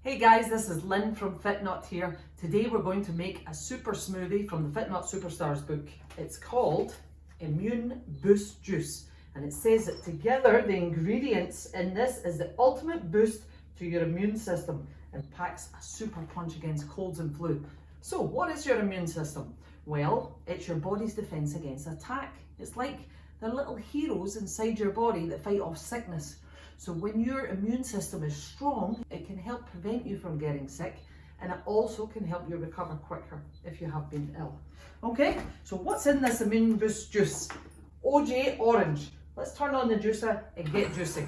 Hey guys, this is Lynne from Fitnut here. Today we're going to make a super smoothie from the Fitnut Superstars book. It's called Immune Boost Juice, and it says that together the ingredients in this is the ultimate boost to your immune system and packs a super punch against colds and flu. So what is your immune system? Well, it's your body's defense against attack. It's like the little heroes inside your body that fight off sickness. So when your immune system is strong, it can help prevent you from getting sick, and it also can help you recover quicker if you have been ill. Okay, so what's in this Immune Boost Juice? OJ Orange. Let's turn on the juicer and get juicy.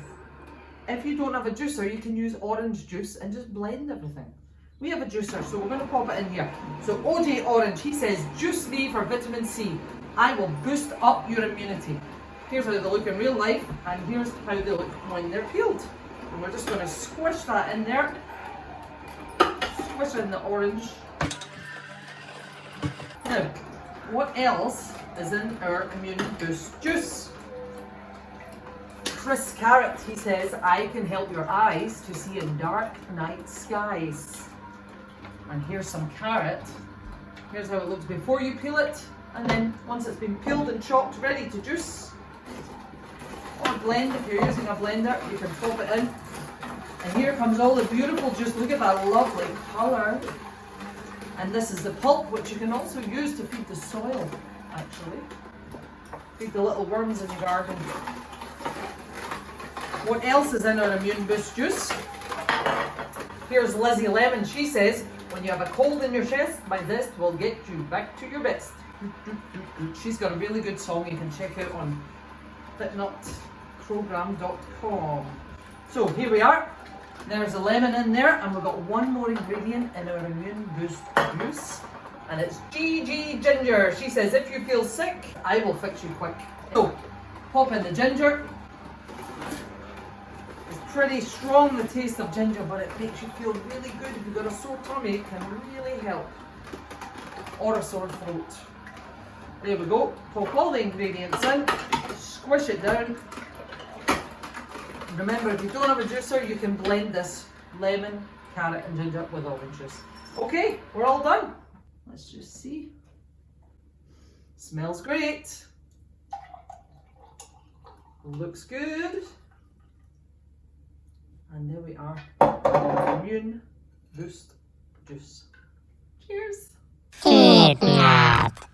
If you don't have a juicer, you can use orange juice and just blend everything. We have a juicer, so we're going to pop it in here. So OJ Orange, he says, juice me for vitamin C. I will boost up your immunity. Here's how they look in real life, and here's how they look when they're peeled. And we're just going to squish that in there. Squish in the orange. Now, what else is in our Immune Boost Juice? Chris Carrot, he says, I can help your eyes to see in dark night skies. And here's some carrot. Here's how it looks before you peel it, and then once it's been peeled and chopped, ready to juice. Or blend, if you're using a blender, you can pop it in. And here comes all the beautiful juice. Look at that lovely colour. And this is the pulp, which you can also use to feed the soil, actually. Feed the little worms in your garden. What else is in our Immune Boost Juice? Here's Lizzie Lemon. She says, when you have a cold in your chest, my zest will get you back to your best. She's got a really good song you can check out on fitnutprogram.com. So here we are. There's a lemon in there, and we've got one more ingredient in our Immune Boost Juice, and it's GG Ginger. She says, if you feel sick, I will fix you quick. So pop in the ginger. It's pretty strong, the taste of ginger, but it makes you feel really good. If you've got a sore tummy, it can really help. Or a sore throat. There we go. Pop all the ingredients in. Squish it down. Remember, if you don't have a juicer, you can blend this lemon, carrot and ginger with orange juice. Okay, we're all done. Let's just see. Smells great. Looks good. And there we are. Immune Boost Juice. Cheers. Fitnut.